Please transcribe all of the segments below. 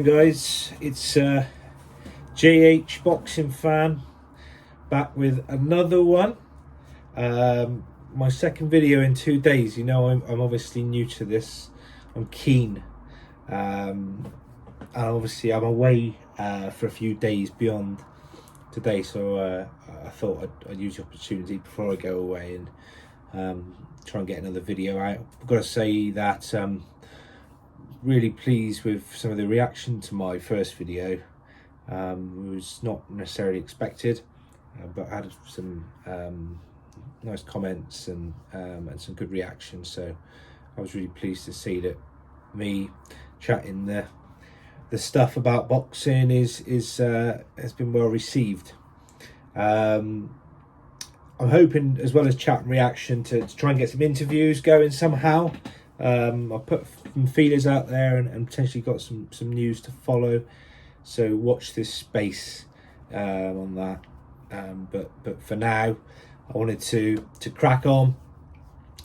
Guys, it's JH Boxing Fan back with another one. My second video in 2 days. You know, I'm obviously new to this. I'm keen, and obviously I'm away for a few days beyond today, so I thought I'd use the opportunity before I go away and try and get another video out. I've got to say that really pleased with some of the reaction to my first video. It was not necessarily expected, but I had some nice comments and some good reactions, so I was really pleased to see that me chatting the stuff about boxing has been well received. I'm hoping, as well as chat and reaction, to try and get some interviews going somehow. I've put some feelers out there and potentially got some news to follow, so watch this space on that. But for now, I wanted to crack on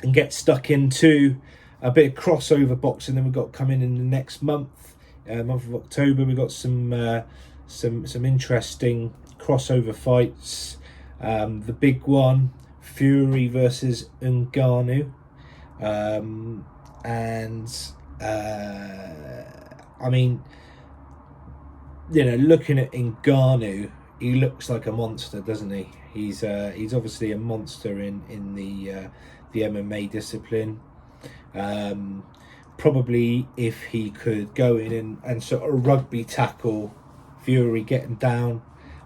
and get stuck into a bit of crossover boxing that we've got coming in the next month of October. We've got some interesting crossover fights. The big one, Fury versus Ngannou. I mean, you know, looking at Ngannou, he looks like a monster, doesn't he? He's obviously a monster in the MMA discipline. Probably if he could go in and sort of rugby tackle Fury, get him down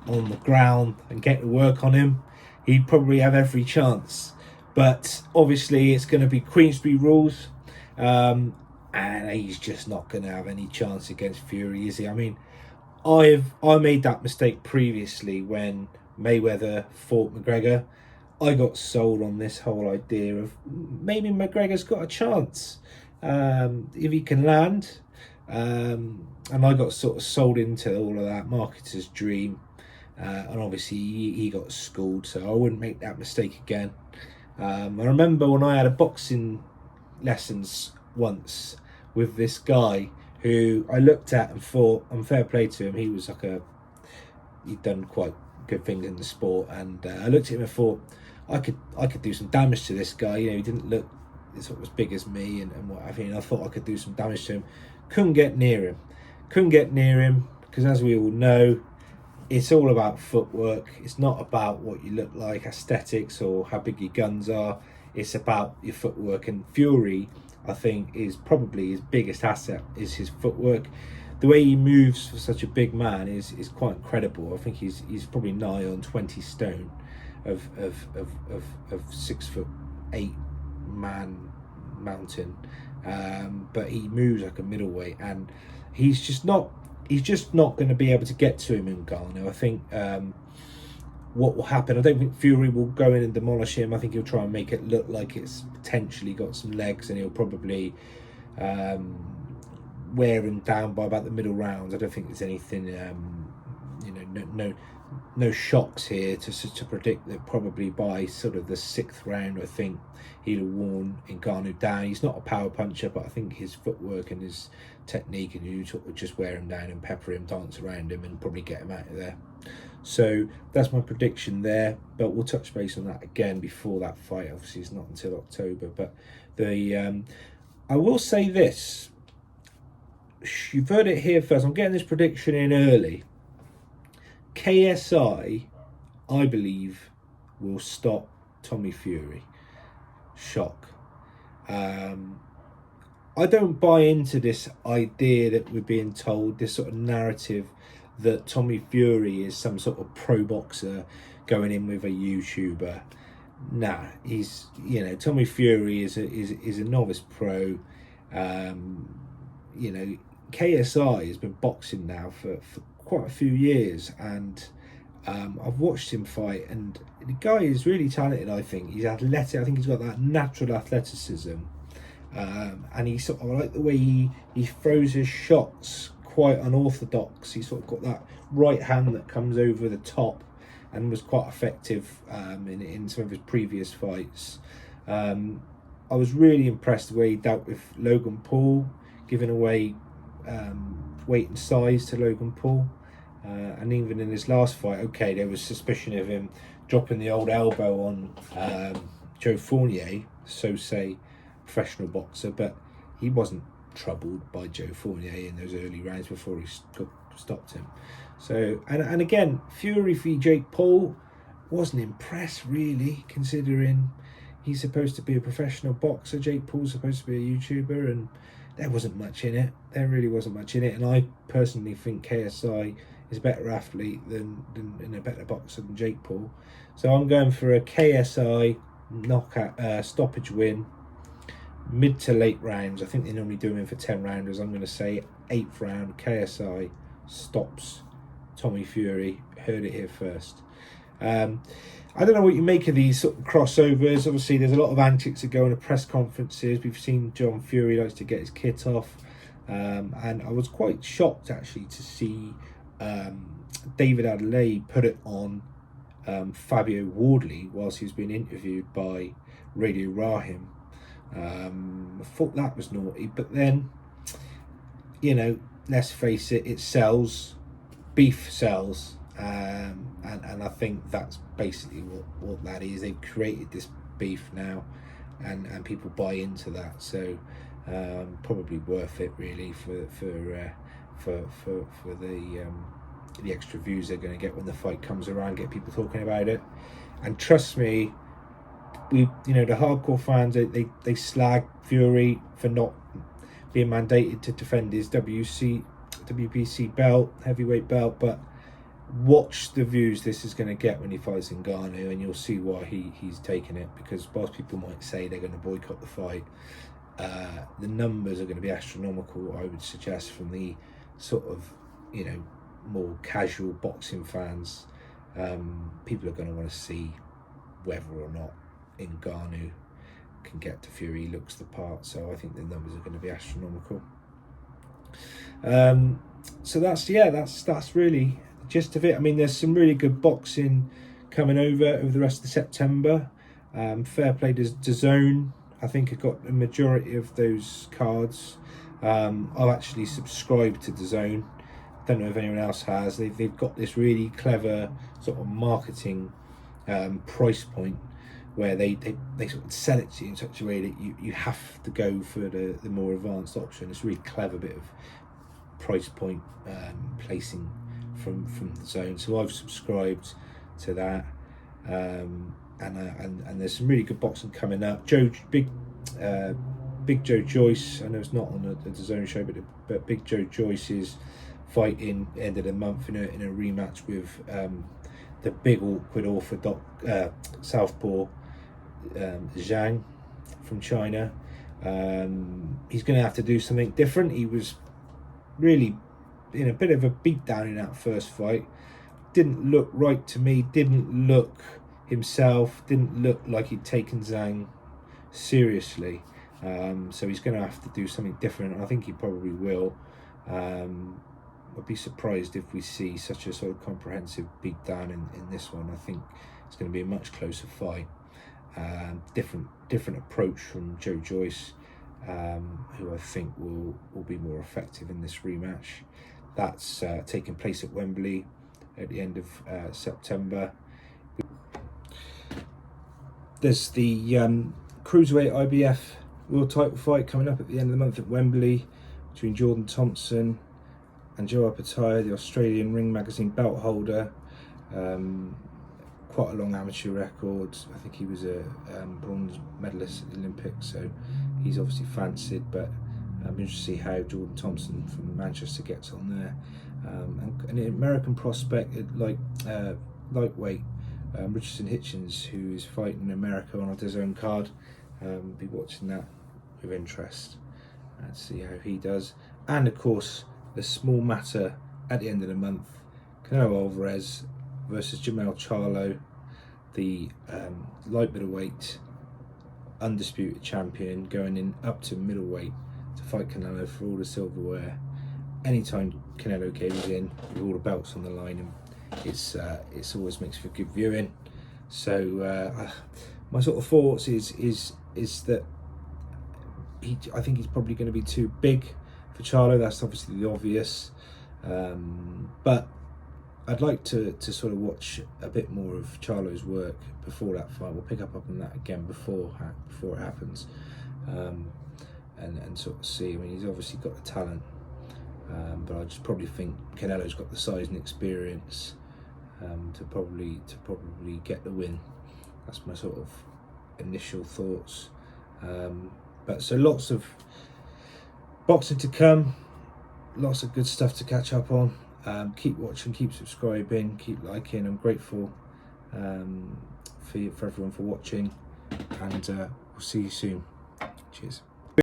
on the ground and get to work on him, he'd probably have every chance. But obviously it's going to be Queensberry rules, and he's just not going to have any chance against Fury, is he? I mean, I made that mistake previously when Mayweather fought McGregor. I got sold on this whole idea of maybe McGregor's got a chance if he can land, and I got sort of sold into all of that marketer's dream, and obviously he got schooled, so I wouldn't make that mistake again. I remember when I had a boxing lessons once with this guy who I looked at and thought, and fair play to him, he was like he'd done quite good things in the sport, and I looked at him and thought I could do some damage to this guy. You know, he didn't look sort of as big as me and what have you, and I thought I could do some damage to him. Couldn't get near him because, as we all know, it's all about footwork. It's not about what you look like, aesthetics, or how big your guns are. It's about your footwork, and Fury, I think, is probably his biggest asset is his footwork. The way he moves for such a big man is quite incredible. I think he's probably nigh on 20 stone of 6'8" man mountain, but he moves like a middleweight, and he's just not going to be able to get to him in Ngannou. I think what will happen, I don't think Fury will go in and demolish him. I think he'll try and make it look like it's potentially got some legs, and he'll probably wear him down by about the middle rounds. I don't think there's anything, no shocks here to predict that probably by sort of the 6th round, I think he'll have worn Ngannou down. He's not a power puncher, but I think his footwork and his technique, and you sort of just wear him down and pepper him, dance around him, and probably get him out of there. So that's my prediction there, but we'll touch base on that again before that fight. Obviously it's not until October, but I will say this, you've heard it here first, I'm getting this prediction in early. KSI, I believe, will stop Tommy Fury. Shock. I don't buy into this idea that we're being told, this sort of narrative that Tommy Fury is some sort of pro boxer going in with a YouTuber. Nah, he's, you know, Tommy Fury is a novice pro. You know, KSI has been boxing now for quite a few years, and I've watched him fight, and the guy is really talented. I think he's athletic. I think he's got that natural athleticism, and he sort of, I like the way he throws his shots, quite unorthodox. He's sort of got that right hand that comes over the top, and was quite effective in some of his previous fights. I was really impressed the way he dealt with Logan Paul, giving away weight and size to Logan Paul. And even in his last fight, okay, there was suspicion of him dropping the old elbow on Joe Fournier, so say professional boxer, but he wasn't troubled by Joe Fournier in those early rounds before he stopped him. So, and again, Fury v Jake Paul, wasn't impressed really, considering he's supposed to be a professional boxer. Jake Paul's supposed to be a YouTuber, and there wasn't much in it. There really wasn't much in it, and I personally think KSI is a better athlete and a better boxer than Jake Paul. So I'm going for a KSI knockout, stoppage win, mid to late rounds. I think they normally do them in for 10 rounders. I'm going to say 8th round, KSI stops Tommy Fury. Heard it here first. I don't know what you make of these sort of crossovers. Obviously, there's a lot of antics that go into press conferences. We've seen John Fury likes to get his kit off. And I was quite shocked, actually, to see David Adelaide put it on Fabio Wardley whilst he was being interviewed by Radio Rahim. I thought that was naughty. But then, you know, let's face it, it sells. Beef sells. And I think that's basically what that is. They've created this beef now, and people buy into that. So probably worth it really for the extra views they're going to get when the fight comes around. Get people talking about it, and trust me, the hardcore fans they slag Fury for not being mandated to defend his WBC belt, heavyweight belt, but watch the views this is going to get when he fights Ngannou, and you'll see why he's taking it. Because whilst people might say they're going to boycott the fight, the numbers are going to be astronomical, I would suggest, from the sort of, more casual boxing fans. People are going to want to see whether or not Ngannou can get to Fury. He looks the part, so I think the numbers are going to be astronomical. So that's really the gist of it. I mean, there's some really good boxing coming over the rest of September. Fair play to DAZN. I think I got a majority of those cards. I've actually subscribed to DAZN. Don't know if anyone else has. They've got this really clever sort of marketing price point where they sort of sell it to you in such a way that you have to go for the more advanced option. It's a really clever bit of price point placing from the zone. So I've subscribed to that, and there's some really good boxing coming up. Big Joe Joyce, I know it's not on the DAZN show, but Big Joe Joyce is fighting end of the month in a rematch with the big awkward orthodox southpaw Zhang from China. He's going to have to do something different. He was really in a bit of a beatdown in that first fight. Didn't look right to me, didn't look himself, didn't look like he'd taken Zhang seriously. So he's going to have to do something different. I think he probably will. I'd be surprised if we see such a sort of comprehensive beatdown in this one. I think it's going to be a much closer fight. Different approach from Joe Joyce, who I think will be more effective in this rematch. That's taking place at Wembley at the end of September. There's the Cruiserweight IBF World Title fight coming up at the end of the month at Wembley between Jordan Thompson and Joe Apatow, the Australian Ring Magazine belt holder. Quite a long amateur record. I think he was a bronze medalist at the Olympics, so he's obviously fancied, but I'm interested to see how Jordan Thompson from Manchester gets on there. And an American prospect at lightweight, Richardson Hitchens, who is fighting in America on a DAZN card. Be watching that with interest and see how he does. And of course, the small matter at the end of the month, Canelo Alvarez versus Jamel Charlo, the light middleweight undisputed champion, going in up to middleweight to fight Canelo for all the silverware. Anytime Canelo goes in with all the belts on the line, and it's always makes for good viewing. So my sort of thoughts is that I think he's probably going to be too big for Charlo. That's obviously the obvious, but I'd like to sort of watch a bit more of Charlo's work before that fight. We'll pick up on that again before it happens, and sort of see. I mean, he's obviously got the talent, but I just probably think Canelo's got the size and experience to probably get the win. That's my sort of initial thoughts. But so lots of boxing to come, lots of good stuff to catch up on. Keep watching, keep subscribing, keep liking. I'm grateful for everyone for watching, and we'll see you soon. Cheers.